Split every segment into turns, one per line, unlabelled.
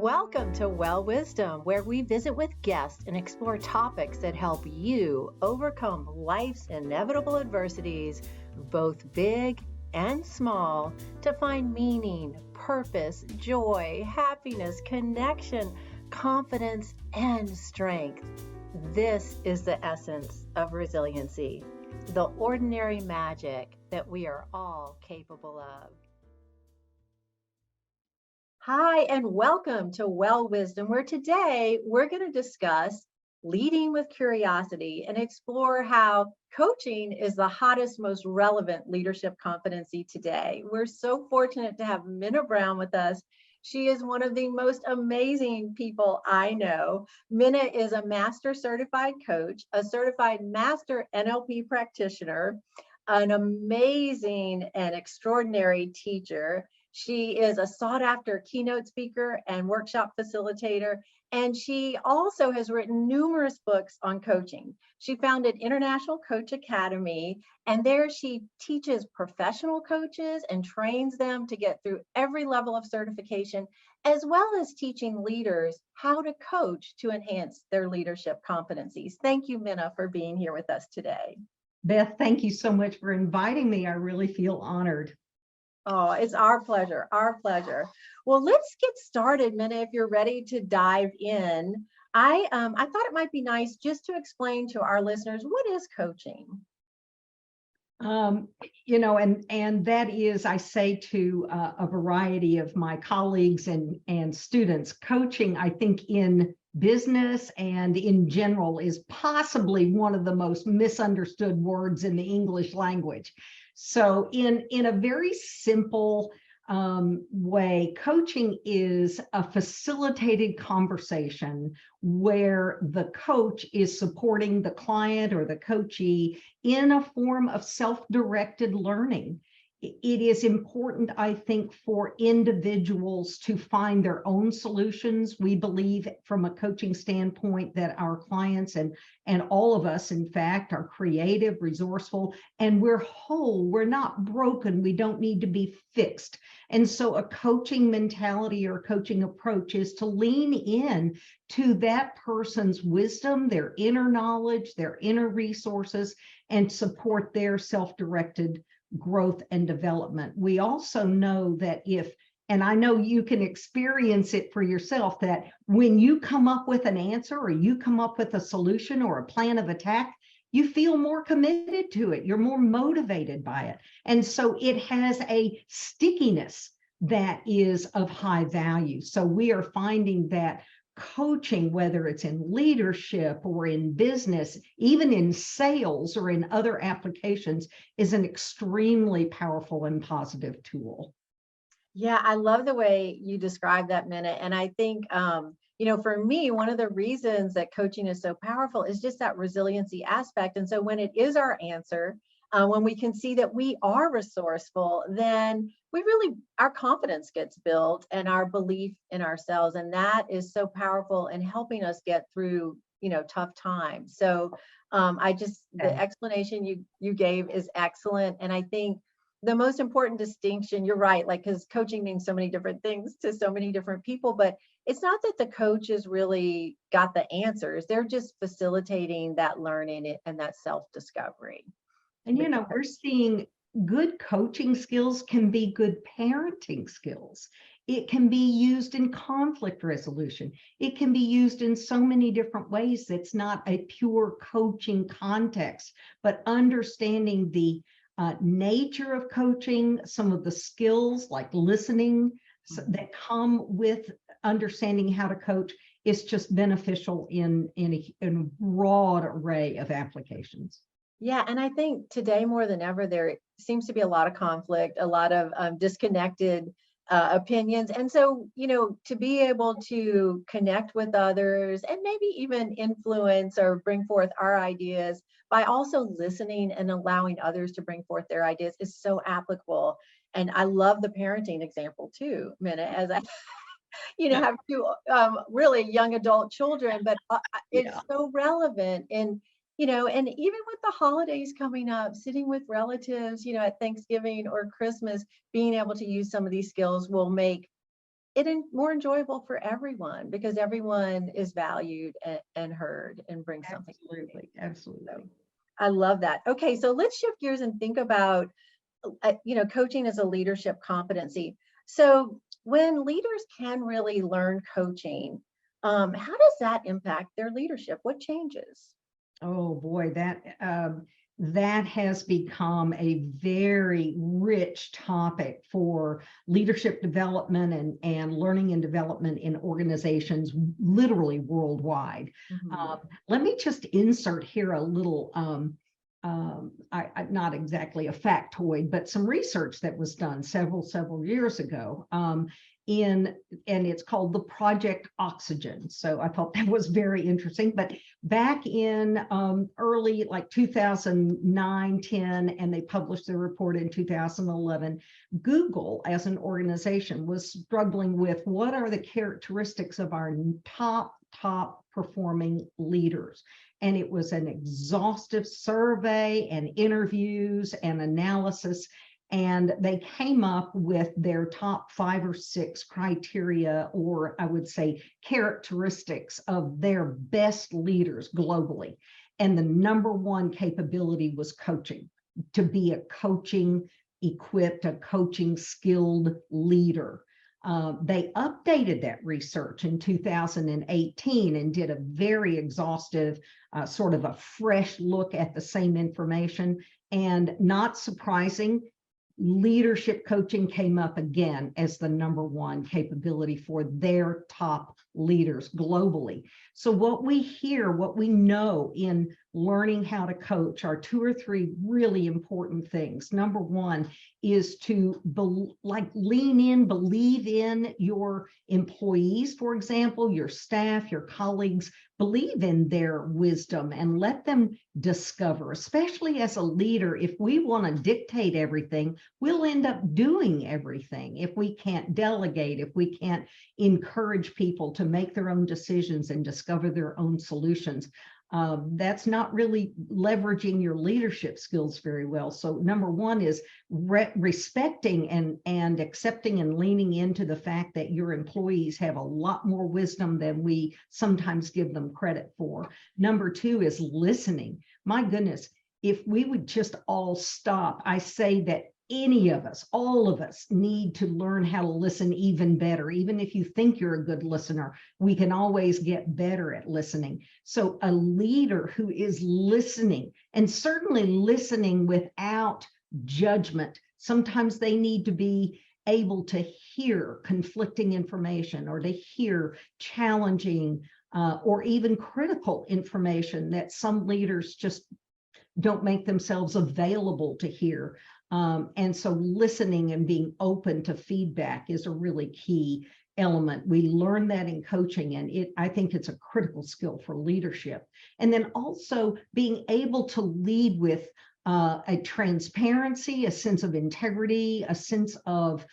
Welcome to Well Wisdom, where we visit with guests and explore topics that help you overcome life's inevitable adversities, both big and small, to find meaning, purpose, joy, happiness, connection, confidence, and strength. This is the essence of resiliency, the ordinary magic that we are all capable of. Hi, and welcome to Well Wisdom, where today we're going to discuss leading with curiosity and explore how coaching is the hottest, most relevant leadership competency today. We're so fortunate to have Mina Brown with us. She is one of the most amazing people I know. Mina is a master certified coach, a certified master NLP practitioner, an amazing and extraordinary teacher. She is a sought after keynote speaker and workshop facilitator, and she also has written numerous books on coaching. She founded International Coach Academy, and there she teaches professional coaches and trains them to get through every level of certification, as well as teaching leaders how to coach to enhance their leadership competencies. Thank you, Mina, for being here with us today.
Beth, thank you so much for inviting me. I really feel honored.
Oh, it's our pleasure, our pleasure. Well, let's get started, Mina, if you're ready to dive in. I thought it might be nice just to explain to our listeners, what is coaching?
And that is, I say to a variety of my colleagues and students, coaching, I think in business and in general is possibly one of the most misunderstood words in the English language. So in a very simple way, coaching is a facilitated conversation where the coach is supporting the client or the coachee in a form of self-directed learning. It is important, I think, for individuals to find their own solutions. We believe from a coaching standpoint that our clients and all of us, in fact, are creative, resourceful, and we're whole. We're not broken. We don't need to be fixed. And so a coaching mentality or coaching approach is to lean in to that person's wisdom, their inner knowledge, their inner resources, and support their self-directed growth and development. We also know that and I know you can experience it for yourself, that when you come up with an answer or you come up with a solution or a plan of attack, you feel more committed to it. You're more motivated by it. And so it has a stickiness that is of high value. So we are finding that coaching, whether it's in leadership or in business, even in sales or in other applications, is an extremely powerful and positive tool.
Yeah, I love the way you describe that, Mina. And I think, for me, one of the reasons that coaching is so powerful is just that resiliency aspect. And so when it is our answer, when we can see that we are resourceful, then our confidence gets built and our belief in ourselves. And that is so powerful in helping us get through, tough times. So the explanation you gave is excellent. And I think the most important distinction, you're right, because coaching means so many different things to so many different people, but it's not that the coaches really got the answers. They're just facilitating that learning and that self-discovery.
And, we're seeing good coaching skills can be good parenting skills. It can be used in conflict resolution. It can be used in so many different ways. It's not a pure coaching context, but understanding the nature of coaching, some of the skills like listening that come with understanding how to coach is just beneficial in a broad array of applications.
Yeah, and I think today more than ever, there seems to be a lot of conflict, a lot of disconnected opinions. And so, to be able to connect with others and maybe even influence or bring forth our ideas by also listening and allowing others to bring forth their ideas is so applicable. And I love the parenting example too, Mina, as I have two really young adult children, but it's so relevant. And even with the holidays coming up, sitting with relatives, at Thanksgiving or Christmas, being able to use some of these skills will make more enjoyable for everyone because everyone is valued and heard and brings something.
Absolutely, absolutely.
So I love that. Okay, so let's shift gears and think about coaching as a leadership competency. So when leaders can really learn coaching, how does that impact their leadership? What changes?
Oh boy, that has become a very rich topic for leadership development and learning and development in organizations literally worldwide.
Mhm.
Let me just insert here a little, not exactly a factoid, but some research that was done several years ago. And it's called the Project Oxygen. So I thought that was very interesting. But back in early like 2009, 10, and they published their report in 2011, Google as an organization was struggling with what are the characteristics of our top performing leaders. And it was an exhaustive survey and interviews and analysis. And they came up with their top 5 or 6 criteria, or I would say characteristics of their best leaders globally. And the number one capability was coaching, to be a coaching equipped, a coaching skilled leader. They updated that research in 2018 and did a very exhaustive, sort of a fresh look at the same information. And not surprising, leadership coaching came up again as the number one capability for their top leaders globally. So what we hear, what we know in learning how to coach are 2 or 3 really important things. Number one is to lean in, believe in your employees, for example, your staff, your colleagues, believe in their wisdom and let them discover, especially as a leader. If we want to dictate everything, we'll end up doing everything. If we can't delegate, if we can't encourage people to make their own decisions and discover their own solutions, that's not really leveraging your leadership skills very well. So number one is respecting and accepting and leaning into the fact that your employees have a lot more wisdom than we sometimes give them credit for. Number two is listening. My goodness, if we would just all stop, I say that any of us, all of us need to learn how to listen even better. Even if you think you're a good listener, we can always get better at listening. So a leader who is listening, and certainly listening without judgment, sometimes they need to be able to hear conflicting information or to hear challenging or even critical information that some leaders just don't make themselves available to hear. And so listening and being open to feedback is a really key element. We learn that in coaching, and I think it's a critical skill for leadership. And then also being able to lead with a transparency, a sense of integrity, a sense of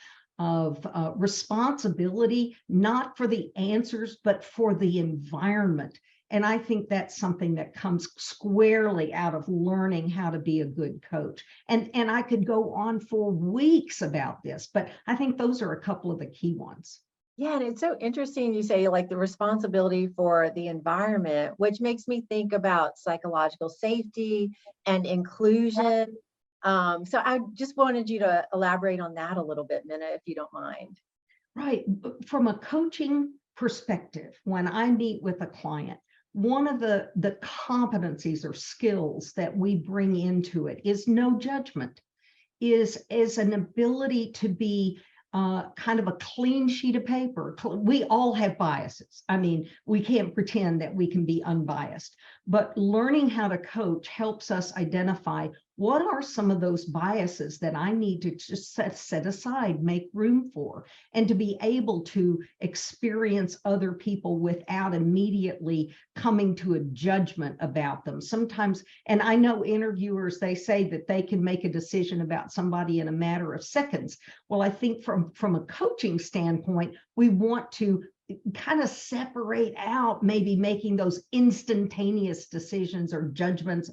responsibility, not for the answers, but for the environment. And I think that's something that comes squarely out of learning how to be a good coach. And I could go on for weeks about this, but I think those are a couple of the key ones.
Yeah, and it's so interesting you say like the responsibility for the environment, which makes me think about psychological safety and inclusion. So I just wanted you to elaborate on that a little bit, Mina, if you don't mind.
Right. From a coaching perspective, when I meet with a client, one of the competencies or skills that we bring into it is no judgment, is an ability to be kind of a clean sheet of paper. We all have biases. I mean, we can't pretend that we can be unbiased, but learning how to coach helps us identify what are some of those biases that I need to just set aside, make room for, and to be able to experience other people without immediately coming to a judgment about them. Sometimes, and I know interviewers, they say that they can make a decision about somebody in a matter of seconds. Well, I think from a coaching standpoint, we want to kind of separate out maybe making those instantaneous decisions or judgments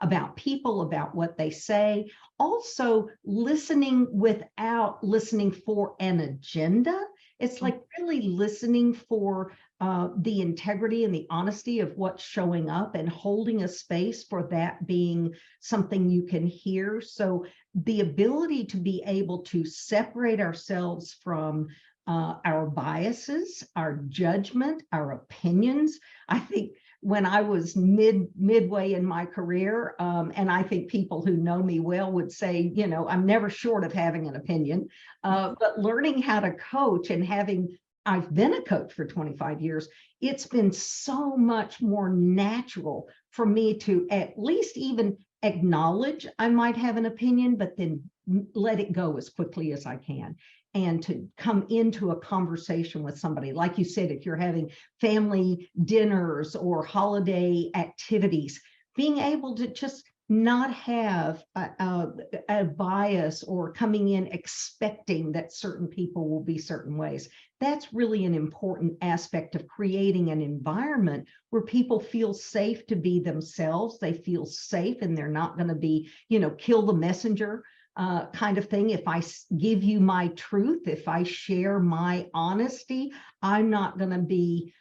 about people, about what they say. Also listening without listening for an agenda It's like really listening for the integrity and the honesty of what's showing up and holding a space for that being something you can hear. So the ability to be able to separate ourselves from our biases, our judgment, our opinions. I think when I was midway in my career, and I think people who know me well would say, you know, I'm never short of having an opinion, but learning how to coach and I've been a coach for 25 years, it's been so much more natural for me to at least even acknowledge I might have an opinion, but then let it go as quickly as I can. And to come into a conversation with somebody, like you said, if you're having family dinners or holiday activities, being able to just not have a bias or coming in expecting that certain people will be certain ways. That's really an important aspect of creating an environment where people feel safe to be themselves. They feel safe and they're not going to be, you know, kill the messenger kind of thing. If I give you my truth, if I share my honesty, I'm not going to be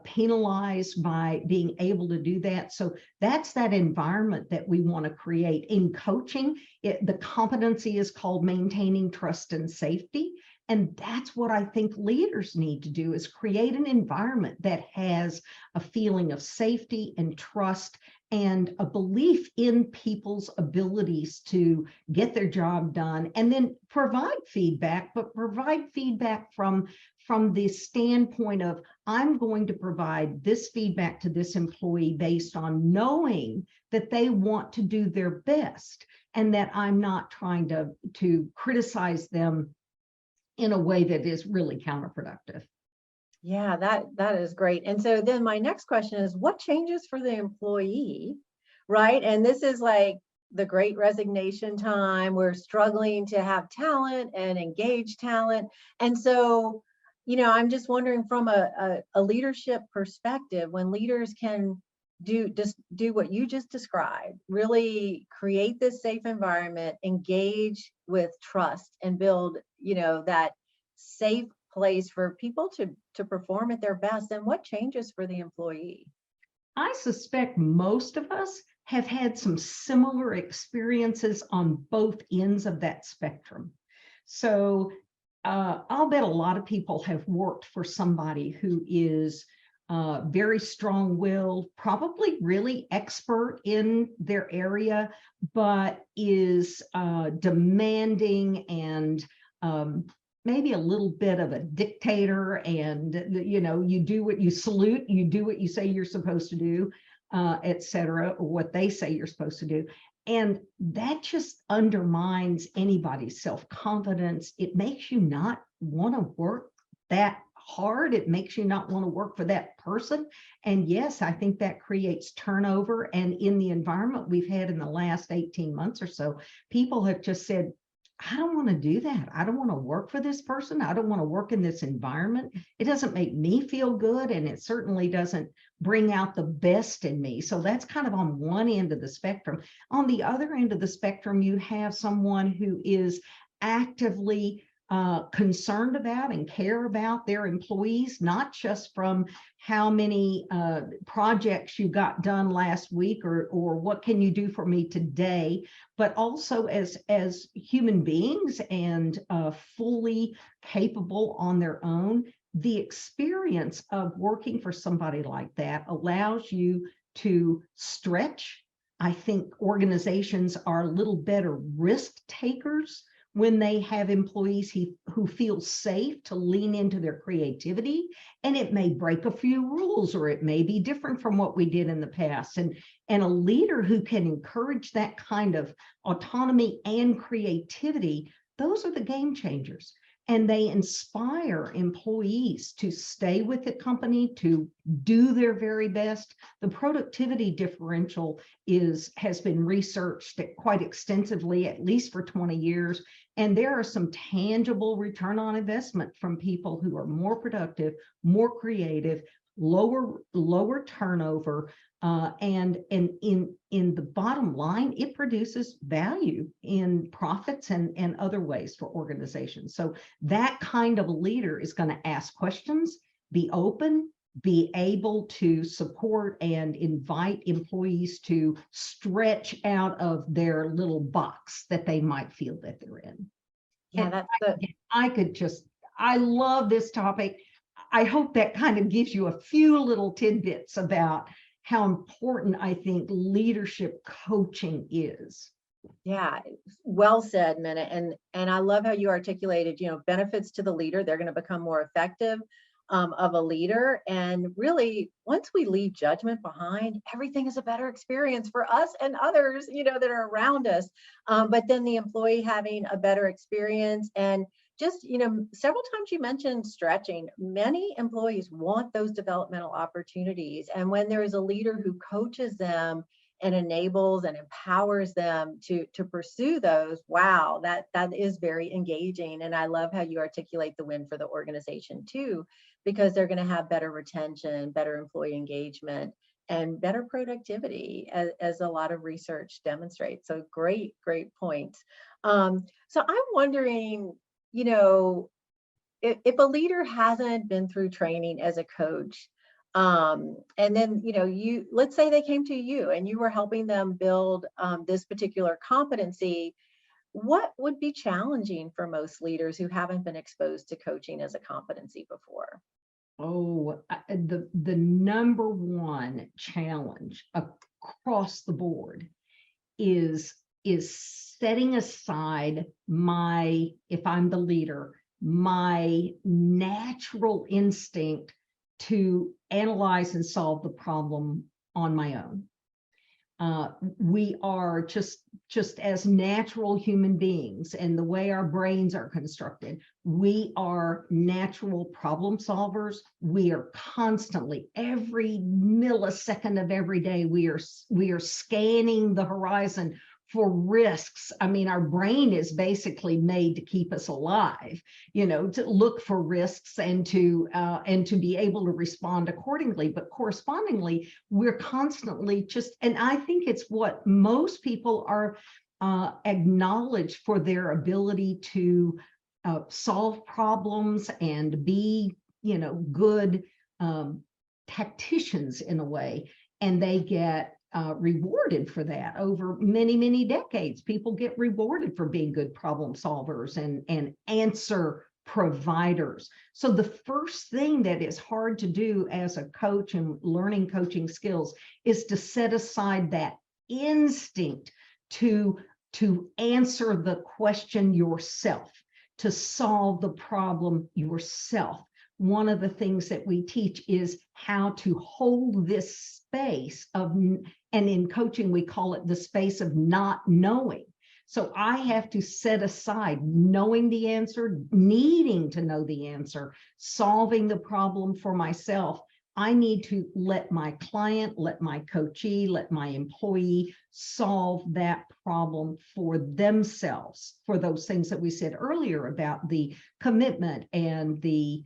penalized by being able to do that. So that's that environment that we want to create. In coaching, the competency is called maintaining trust and safety. And that's what I think leaders need to do, is create an environment that has a feeling of safety and trust and a belief in people's abilities to get their job done, and then provide feedback, but provide feedback from the standpoint of, I'm going to provide this feedback to this employee based on knowing that they want to do their best and that I'm not trying to criticize them in a way that is really counterproductive.
Yeah, that is great. And so then my next question is, what changes for the employee, right? And this is like the great resignation time. We're struggling to have talent and engage talent. And so, you know, I'm just wondering from a leadership perspective, when leaders can do what you just described, really create this safe environment, engage with trust, and build, you know, that safe place for people to perform at their best, and what changes for the employee?
I suspect most of us have had some similar experiences on both ends of that spectrum. So I'll bet a lot of people have worked for somebody who is very strong-willed, probably really expert in their area, but is demanding and maybe a little bit of a dictator, and you know, you do what you salute, you do what you say you're supposed to do, etc., or what they say you're supposed to do. And that just undermines anybody's self-confidence. It makes you not want to work that hard. It makes you not want to work for that person. And yes, I think that creates turnover. And in the environment we've had in the last 18 months or so, people have just said, I don't want to do that. I don't want to work for this person. I don't want to work in this environment. It doesn't make me feel good, and it certainly doesn't bring out the best in me. So that's kind of on one end of the spectrum. On the other end of the spectrum, you have someone who is actively concerned about and care about their employees, not just from how many projects you got done last week or what can you do for me today, but also as human beings and fully capable on their own. The experience of working for somebody like that allows you to stretch. I think organizations are a little better risk takers when they have employees who feel safe to lean into their creativity. And it may break a few rules, or it may be different from what we did in the past. And a leader who can encourage that kind of autonomy and creativity, those are the game changers. And they inspire employees to stay with the company, to do their very best. The productivity differential has been researched quite extensively, at least for 20 years. And there are some tangible return on investment from people who are more productive, more creative, lower turnover, and in the bottom line, it produces value in profits and other ways for organizations. So that kind of a leader is going to ask questions, be open, be able to support and invite employees to stretch out of their little box that they might feel that they're in.
Yeah,
And
that's
I love this topic. I hope that kind of gives you a few little tidbits about how important I think leadership coaching is.
Yeah, well said, Minna. And I love how you articulated, benefits to the leader. They're going to become more effective of a leader. And really, once we leave judgment behind, everything is a better experience for us and others, that are around us. But then the employee having a better experience, and just, several times you mentioned stretching. Many employees want those developmental opportunities. And when there is a leader who coaches them and enables and empowers them to pursue those, wow, that is very engaging. And I love how you articulate the win for the organization too, because they're going to have better retention, better employee engagement, and better productivity, as a lot of research demonstrates. So great points. So I'm wondering, if a leader hasn't been through training as a coach, and then, let's say they came to you and you were helping them build this particular competency, what would be challenging for most leaders who haven't been exposed to coaching as a competency before?
Oh, the number one challenge across the board is setting aside if I'm the leader, my natural instinct to analyze and solve the problem on my own. We are just as natural human beings, and the way our brains are constructed, we are natural problem solvers. We are constantly, every millisecond of every day, we are scanning the horizon for risks. I mean, our brain is basically made to keep us alive, to look for risks and to be able to respond accordingly. But correspondingly, we're constantly and I think it's what most people are acknowledged for their ability to solve problems and be, good tacticians in a way, and they get rewarded for that over many, many decades. People get rewarded for being good problem solvers and answer providers. So the first thing that is hard to do as a coach and learning coaching skills is to set aside that instinct to answer the question yourself, to solve the problem yourself. One of the things that we teach is how to hold this space and in coaching, we call it the space of not knowing. So I have to set aside knowing the answer, needing to know the answer, solving the problem for myself. I need to let my client, let my coachee, let my employee solve that problem for themselves, for those things that we said earlier about the commitment and the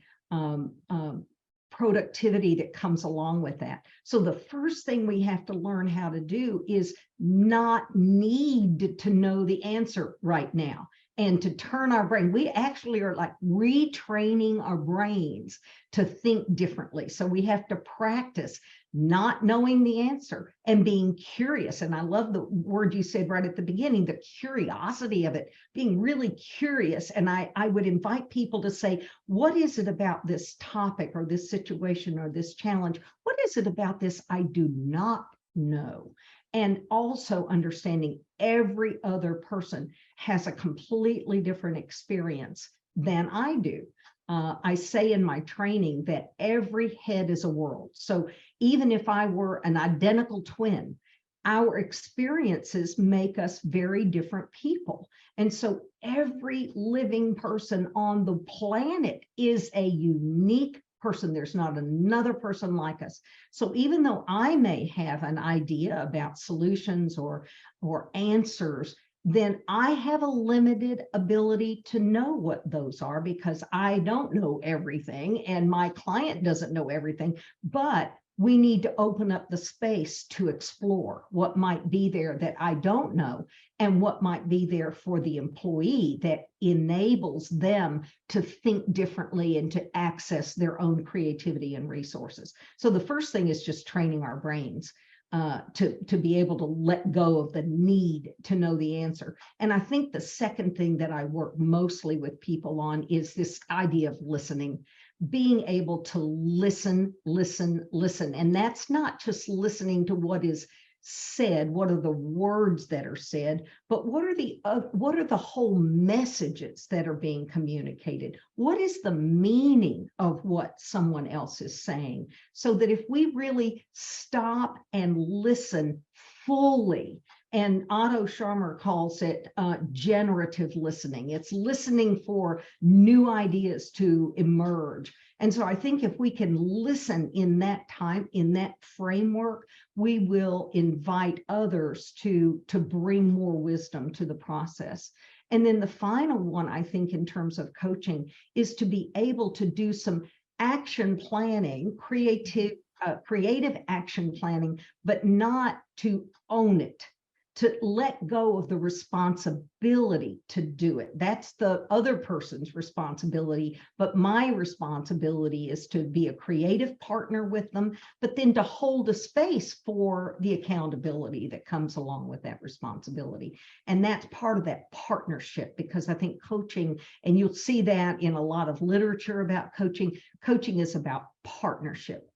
productivity that comes along with that. So the first thing we have to learn how to do is not need to know the answer right now, and to turn our brain. We actually are like retraining our brains to think differently. So we have to practice not knowing the answer and being curious. And I love the word you said right at the beginning, the curiosity of it, being really curious. And I would invite people to say, what is it about this topic or this situation or this challenge? What is it about this I do not know? And also understanding every other person has a completely different experience than I do. I say in my training that every head is a world. So even if I were an identical twin, our experiences make us very different people. And so every living person on the planet is a unique person. There's not another person like us. So even though I may have an idea about solutions or answers, then I have a limited ability to know what those are because I don't know everything and my client doesn't know everything, but we need to open up the space to explore what might be there that I don't know and what might be there for the employee that enables them to think differently and to access their own creativity and resources. So the first thing is just training our brains to be able to let go of the need to know the answer. And I think the second thing that I work mostly with people on is this idea of listening, being able to listen. And that's not just listening to what is said, what are the words that are said, but what are the whole messages that are being communicated? What is the meaning of what someone else is saying? So that if we really stop and listen fully, and Otto Scharmer calls it generative listening. It's listening for new ideas to emerge. And so I think if we can listen in that time, in that framework, we will invite others to bring more wisdom to the process. And then the final one, I think, in terms of coaching, is to be able to do some action planning, creative action planning, but not to own it, to let go of the responsibility to do it. That's the other person's responsibility, but my responsibility is to be a creative partner with them, but then to hold a space for the accountability that comes along with that responsibility. And that's part of that partnership, because I think coaching, and you'll see that in a lot of literature about coaching, coaching is about partnership.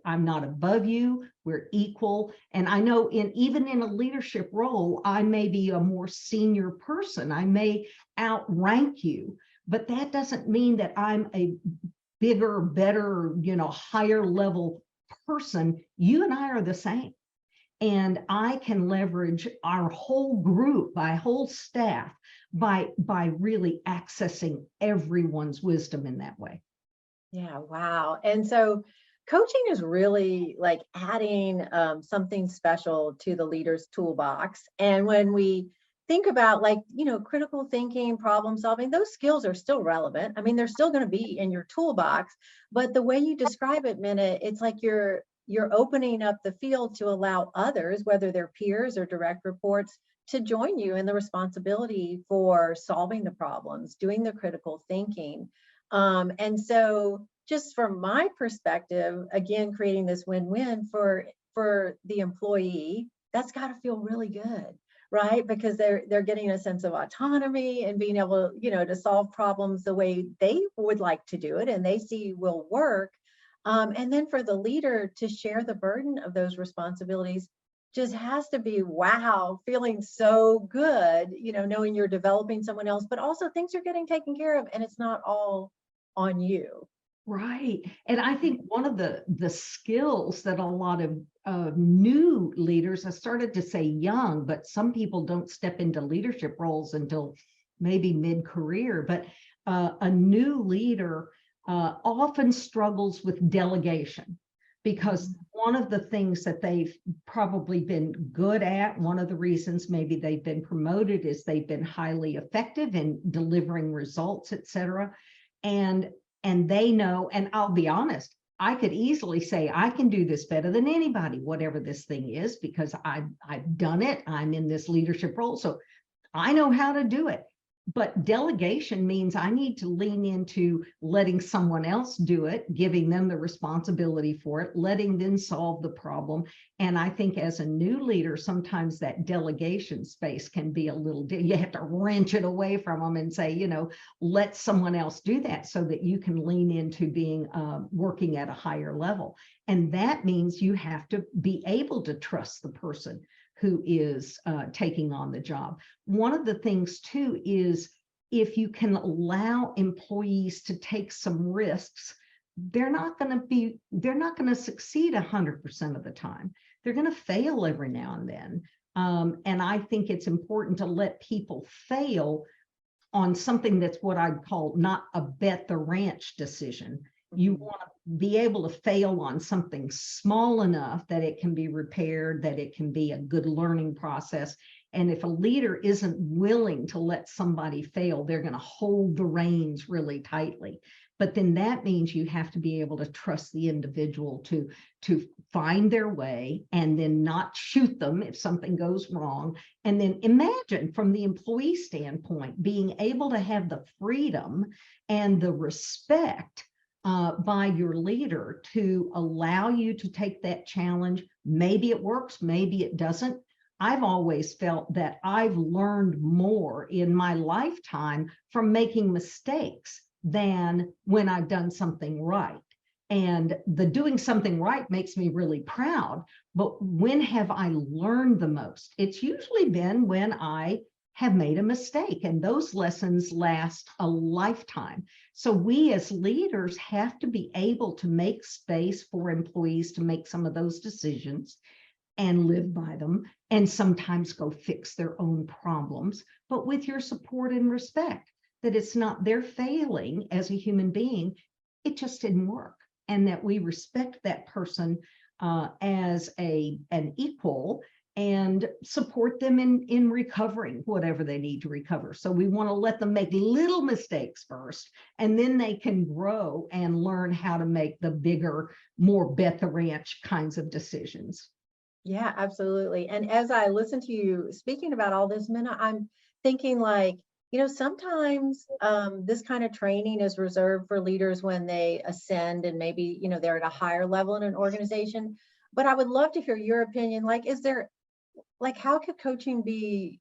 I'm not above you, we're equal. And I know even in a leadership role, I may be a more senior person, I may outrank you, but that doesn't mean that I'm a bigger, better, higher level person. You and I are the same. And I can leverage our whole group, my whole staff, by really accessing everyone's wisdom in that way.
Yeah, wow. And so coaching is really like adding something special to the leader's toolbox. And when we think about critical thinking, problem solving, those skills are still relevant. I mean, they're still going to be in your toolbox, but the way you describe it, Mina, it's like you're opening up the field to allow others, whether they're peers or direct reports, to join you in the responsibility for solving the problems, doing the critical thinking. And so just from my perspective, again, creating this win-win for the employee, that's got to feel really good, right? Because they're getting a sense of autonomy and being able, to solve problems the way they would like to do it and they see will work. And then for the leader to share the burden of those responsibilities just has to be, wow, feeling so good, knowing you're developing someone else, but also things are getting taken care of and it's not all on you.
Right. And I think one of the skills that a lot of new leaders, I started to say young, but some people don't step into leadership roles until maybe mid-career, but a new leader often struggles with delegation, because one of the things that they've probably been good at, one of the reasons maybe they've been promoted, is they've been highly effective in delivering results, et cetera. And they know, and I'll be honest, I could easily say, I can do this better than anybody, whatever this thing is, because I've done it. I'm in this leadership role, so I know how to do it. But delegation means I need to lean into letting someone else do it, giving them the responsibility for it, letting them solve the problem. And I think as a new leader, sometimes that delegation space can be a little, you have to wrench it away from them and say, let someone else do that so that you can lean into being working at a higher level. And that means you have to be able to trust the person who is taking on the job. One of the things too is if you can allow employees to take some risks, they're not going to succeed 100% of the time. They're going to fail every now and then. And I think it's important to let people fail on something that's what I'd call not a bet the ranch decision. You want to be able to fail on something small enough that it can be repaired, that it can be a good learning process, And if a leader isn't willing to let somebody fail, they're going to hold the reins really tightly. But then that means you have to be able to trust the individual to find their way and then not shoot them if something goes wrong. And then imagine from the employee standpoint, being able to have the freedom and the respect by your leader to allow you to take that challenge. Maybe it works, maybe it doesn't. I've always felt that I've learned more in my lifetime from making mistakes than when I've done something right. And the doing something right makes me really proud. But when have I learned the most? It's usually been when I have made a mistake, and those lessons last a lifetime. So we as leaders have to be able to make space for employees to make some of those decisions and live by them, and sometimes go fix their own problems, but with your support and respect, that it's not their failing as a human being, it just didn't work, and that we respect that person as an equal and support them in recovering whatever they need to recover. So we want to let them make little mistakes first, and then they can grow and learn how to make the bigger, more bet the ranch kinds of decisions.
Yeah, absolutely. And as I listen to you speaking about all this, Minna, I'm thinking like, sometimes this kind of training is reserved for leaders when they ascend and maybe, they're at a higher level in an organization. But I would love to hear your opinion. Like, how could coaching be,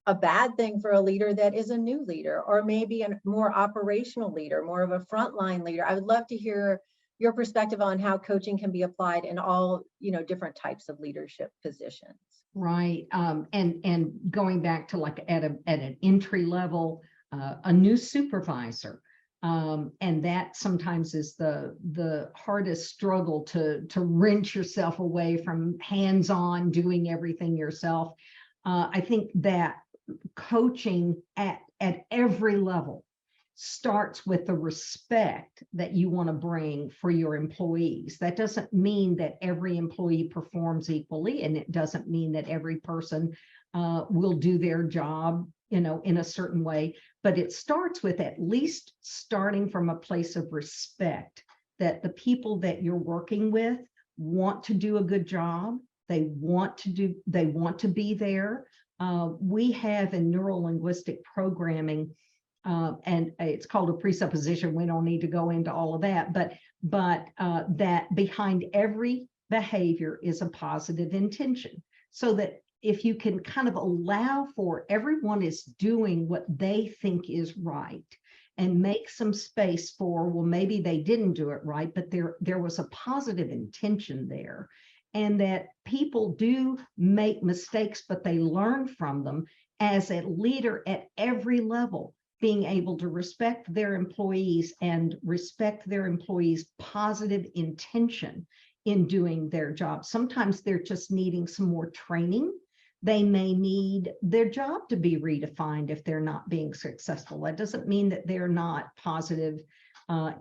a bad thing for a leader that is a new leader, or maybe a more operational leader, more of a frontline leader? I would love to hear your perspective on how coaching can be applied in all, different types of leadership positions.
Right. And going back to like at an entry level, a new supervisor. And that sometimes is the hardest struggle to wrench yourself away from hands-on doing everything yourself. I think that coaching at every level starts with the respect that you want to bring for your employees. That doesn't mean that every employee performs equally, and it doesn't mean that every person will do their job, in a certain way, but it starts with at least starting from a place of respect, that the people that you're working with want to do a good job. They want to be there. We have in neuro-linguistic programming, and it's called a presupposition. We don't need to go into all of that, but that behind every behavior is a positive intention, so that if you can kind of allow for everyone is doing what they think is right, and make some space for, well, maybe they didn't do it right, but there was a positive intention there, and that people do make mistakes, but they learn from them. As a leader at every level, being able to respect their employees and respect their employees' positive intention in doing their job. Sometimes they're just needing some more training. They may need their job to be redefined if they're not being successful. That doesn't mean that they're not positive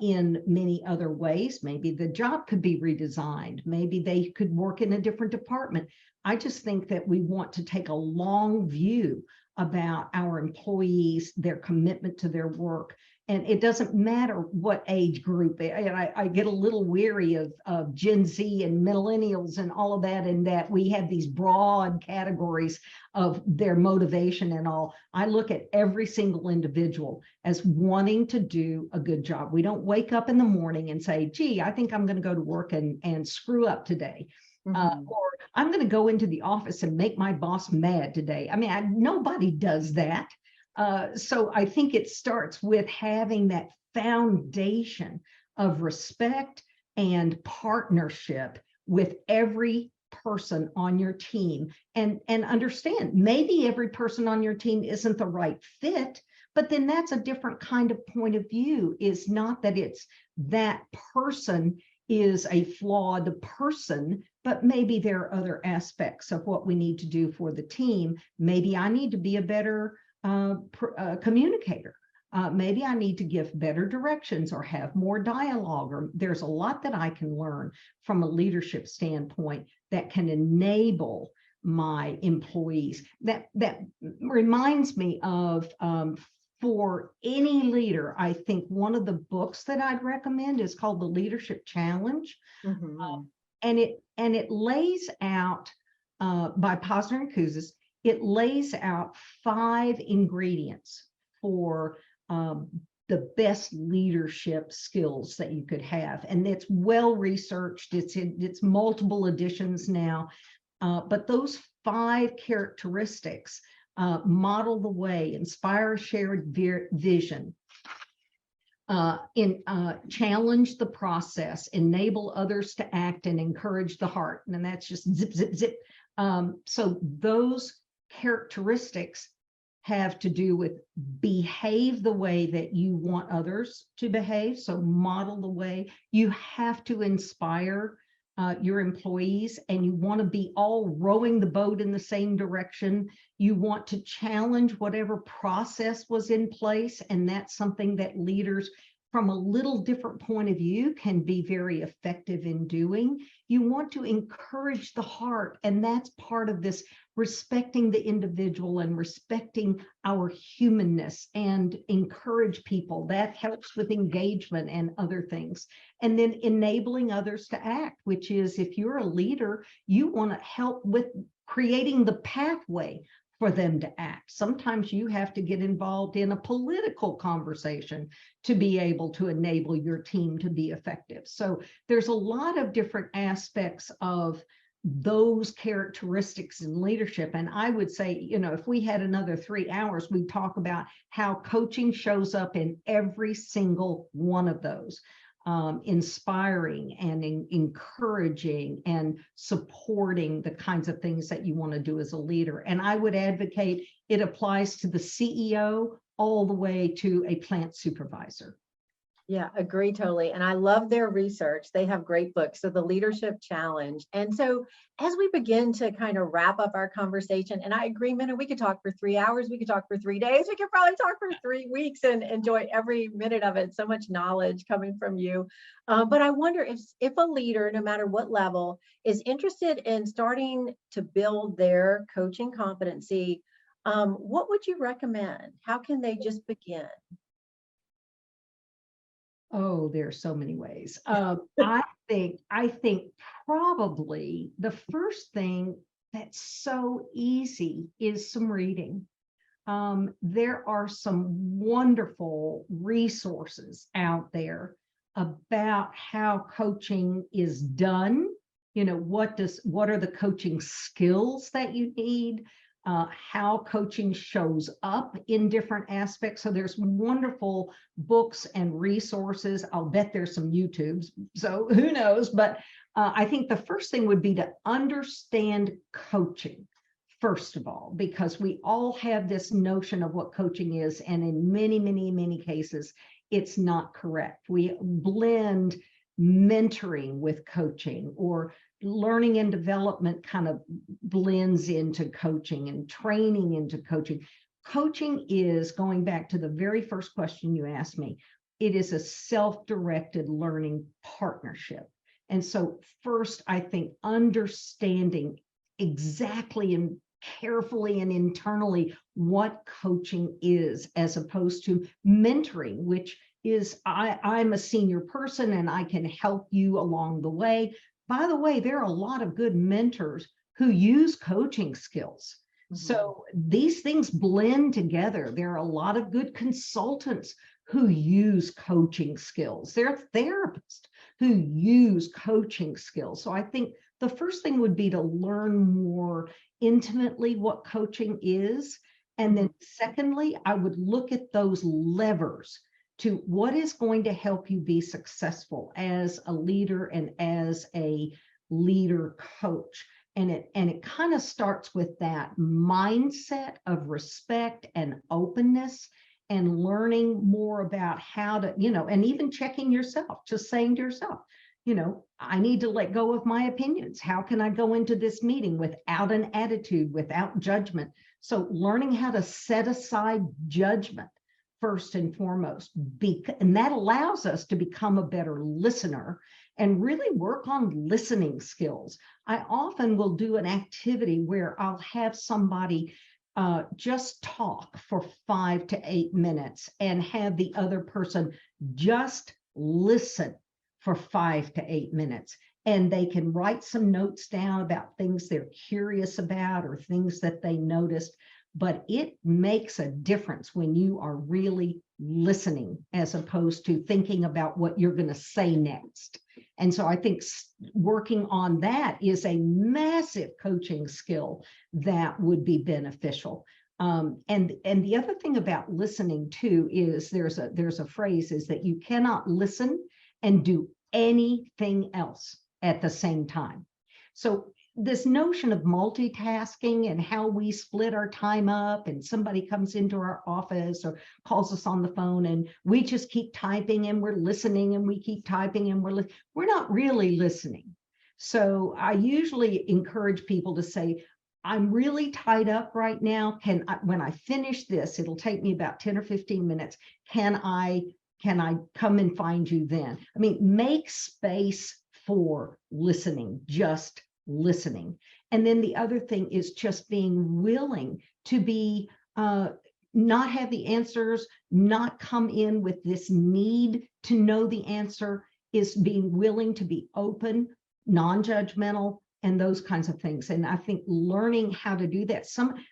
in many other ways. Maybe the job could be redesigned. Maybe they could work in a different department. I just think that we want to take a long view about our employees, their commitment to their work. And it doesn't matter what age group. And I get a little weary of Gen Z and millennials and all of that, and that we have these broad categories of their motivation and all. I look at every single individual as wanting to do a good job. We don't wake up in the morning and say, gee, I think I'm going to go to work and screw up today. Or I'm going to go into the office and make my boss mad today. I mean, nobody does that. So I think it starts with having that foundation of respect and partnership with every person on your team, and understand maybe every person on your team isn't the right fit, but then that's a different kind of point of view. Is not that it's that person is a flawed person, but maybe there are other aspects of what we need to do for the team. Maybe I need to be a better communicator. Maybe I need to give better directions or have more dialogue, or there's a lot that I can learn from a leadership standpoint that can enable my employees. That reminds me of, for any leader, I think one of the books that I'd recommend is called The Leadership Challenge.
Mhm.
And it lays out, by Posner and Kouzes, it lays out 5 ingredients for the best leadership skills that you could have. And it's well researched. It's multiple editions now. But those 5 characteristics model the way, inspire a shared vision, challenge the process, enable others to act, and encourage the heart. And that's just zip, zip, zip. So those characteristics have to do with behave the way that you want others to behave. So model the way. You have to inspire your employees, and you want to be all rowing the boat in the same direction. You want to challenge whatever process was in place, and that's something that leaders from a little different point of view can be very effective in doing. You want to encourage the heart, and that's part of this respecting the individual and respecting our humanness, and encourage people. That helps with engagement and other things. And then enabling others to act, which is, if you're a leader, you want to help with creating the pathway for them to act. Sometimes you have to get involved in a political conversation to be able to enable your team to be effective. So there's a lot of different aspects of those characteristics in leadership. And I would say, you know, if we had another 3 hours, we'd talk about how coaching shows up in every single one of those. Inspiring and encouraging and supporting the kinds of things that you want to do as a leader. And I would advocate it applies to the CEO all the way to a plant supervisor.
Yeah, agree totally. And I love their research. They have great books. So the Leadership Challenge. And so as we begin to kind of wrap up our conversation, and I agree, Mina, we could talk for 3 hours, we could talk for 3 days, we could probably talk for 3 weeks and enjoy every minute of it. So much knowledge coming from you. But I wonder if a leader, no matter what level, is interested in starting to build their coaching competency, what would you recommend? How can they just begin?
Oh, there are so many ways. I think probably the first thing that's so easy is some reading. There are some wonderful resources out there about how coaching is done. You know, what are the coaching skills that you need? How coaching shows up in different aspects. So there's wonderful books and resources. I'll bet there's some YouTubes, so who knows? But I think the first thing would be to understand coaching, first of all, because we all have this notion of what coaching is, and in many, many, many cases, it's not correct. We blend mentoring with coaching, or learning and development kind of blends into coaching, and training into coaching. Coaching is, going back to the very first question you asked me, it is a self-directed learning partnership. And so first, I think understanding exactly and carefully and internally what coaching is, as opposed to mentoring, which is I'm a senior person and I can help you along the way. By the way, there are a lot of good mentors who use coaching skills. Mm-hmm. So these things blend together. There are a lot of good consultants who use coaching skills. There are therapists who use coaching skills. So I think the first thing would be to learn more intimately what coaching is. And then secondly, I would look at those levers to what is going to help you be successful as a leader and as a leader coach. And it kind of starts with that mindset of respect and openness, and learning more about how to, you know, and even checking yourself, just saying to yourself, you know, I need to let go of my opinions. How can I go into this meeting without an attitude, without judgment? So learning how to set aside judgment first and foremost, and that allows us to become a better listener. and really work on listening skills. I often will do an activity where I'll have somebody just talk for 5 to 8 minutes and have the other person just listen for 5 to 8 minutes. And they can write some notes down about things they're curious about or things that they noticed. But it makes a difference when you are really listening as opposed to thinking about what you're going to say next. And so I think working on that is a massive coaching skill that would be beneficial. And the other thing about listening too is there's a phrase is that you cannot listen and do anything else at the same time. So this notion of multitasking and how we split our time up, and somebody comes into our office or calls us on the phone and we just keep typing and we're listening and we keep typing and we're not really listening. So I usually encourage people to say, I'm really tied up right now. When I finish this, it'll take me about 10 or 15 minutes. Can I come and find you then? I mean, make space for listening, just listening. And then the other thing is just being willing to be, not have the answers, not come in with this need to know the answer, is being willing to be open, non-judgmental, and those kinds of things. And I think learning how to do that.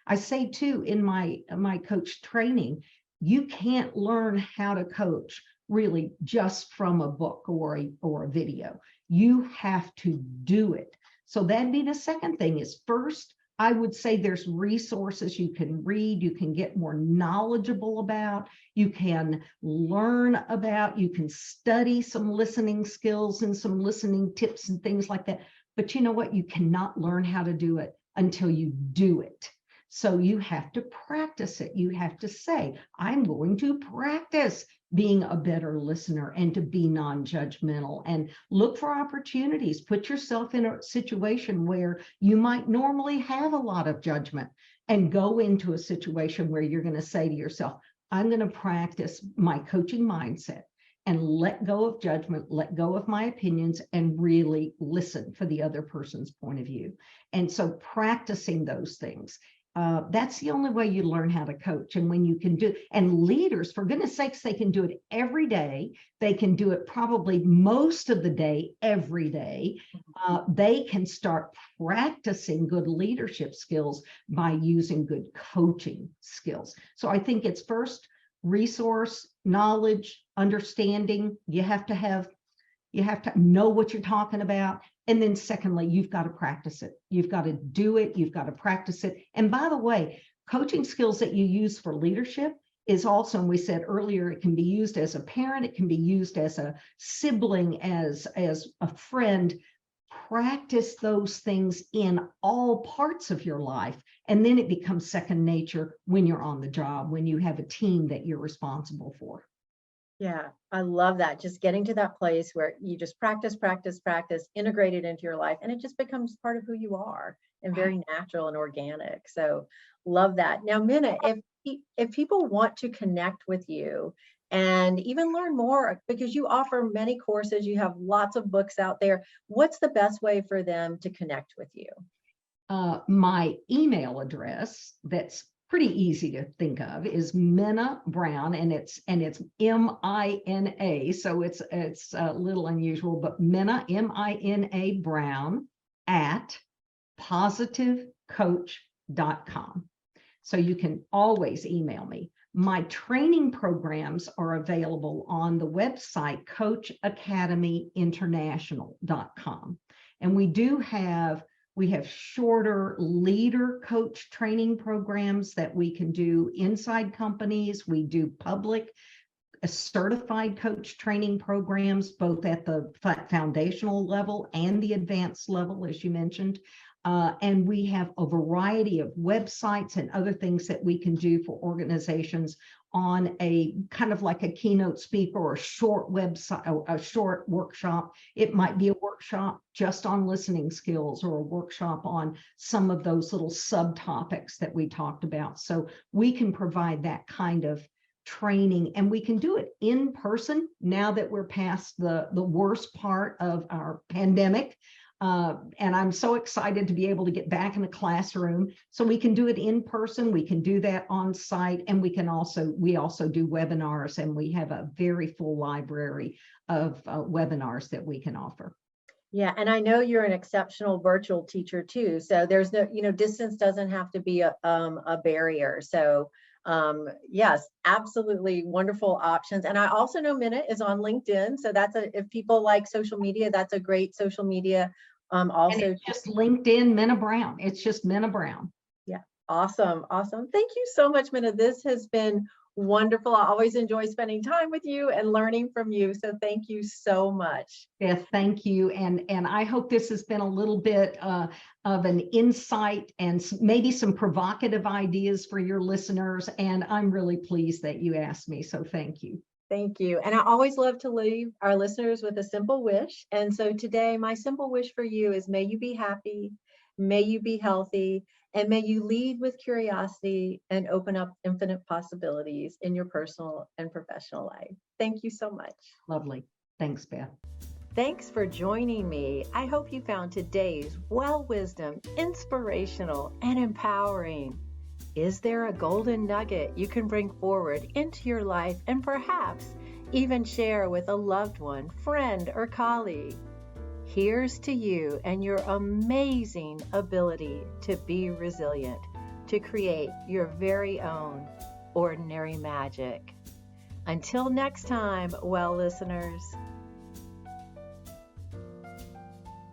I say too, in my coach training, you can't learn how to coach really just from a book or a video. You have to do it. So that'd be the second thing is first, I would say there's resources you can read, you can get more knowledgeable about, you can learn about, you can study some listening skills and some listening tips and things like that. But you know what? You cannot learn how to do it until you do it. So you have to practice it. You have to say, I'm going to practice being a better listener and to be non-judgmental and look for opportunities. Put yourself in a situation where you might normally have a lot of judgment and go into a situation where you're going to say to yourself, I'm going to practice my coaching mindset and let go of judgment, let go of my opinions, and really listen for the other person's point of view. And so practicing those things, that's the only way you learn how to coach. And when you can do, and leaders, for goodness sakes, they can do it every day. They can do it probably most of the day, every day. They can start practicing good leadership skills by using good coaching skills. So I think it's first resource, knowledge, understanding. You have to know what you're talking about. And then secondly, you've got to practice it. You've got to do it. You've got to practice it. And by the way, coaching skills that you use for leadership is also, and we said earlier, it can be used as a parent, it can be used as a sibling, as a friend. Practice those things in all parts of your life. And then it becomes second nature when you're on the job, when you have a team that you're responsible for.
Yeah, I love that. Just getting to that place where you just practice, integrate it into your life, and it just becomes part of who you are and very natural and organic. So love that. Now, Mina, if people want to connect with you and even learn more, because you offer many courses, you have lots of books out there, what's the best way for them to connect with you?
My email address, that's pretty easy to think of, is Mina Brown, and it's Mina, so it's a little unusual, but Mina, Mina Brown at positivecoach.com. So you can always email me. My training programs are available on the website coachacademyinternational.com, and we have shorter leader coach training programs that we can do inside companies. We do public certified coach training programs, both at the foundational level and the advanced level, as you mentioned. And we have a variety of websites and other things that we can do for organizations on a kind of like a keynote speaker or a short website, a short workshop. It might be a workshop just on listening skills or a workshop on some of those little subtopics that we talked about. So we can provide that kind of training, and we can do it in person now that we're past the worst part of our pandemic. And I'm so excited to be able to get back in the classroom. So we can do it in person, we can do that on site, and we also do webinars, and we have a very full library of webinars that we can offer.
Yeah, and I know you're an exceptional virtual teacher too. So there's no, distance doesn't have to be a barrier. So yes, absolutely wonderful options. And I also know Mina is on LinkedIn. So if people like social media, that's a great social media. Also,
and it's just LinkedIn Mina Brown. It's just Mina Brown.
Yeah, awesome. Thank you so much, Mina. This has been wonderful. I always enjoy spending time with you and learning from you. So thank you so much.
Beth, thank you. And I hope this has been a little bit of an insight and maybe some provocative ideas for your listeners. And I'm really pleased that you asked me. So thank you.
Thank you. And I always love to leave our listeners with a simple wish. And so today, my simple wish for you is, may you be happy, may you be healthy, and may you lead with curiosity and open up infinite possibilities in your personal and professional life. Thank you so much.
Lovely. Thanks, Beth.
Thanks for joining me. I hope you found today's well wisdom inspirational and empowering. Is there a golden nugget you can bring forward into your life and perhaps even share with a loved one, friend, or colleague? Here's to you and your amazing ability to be resilient, to create your very own ordinary magic. Until next time, well listeners.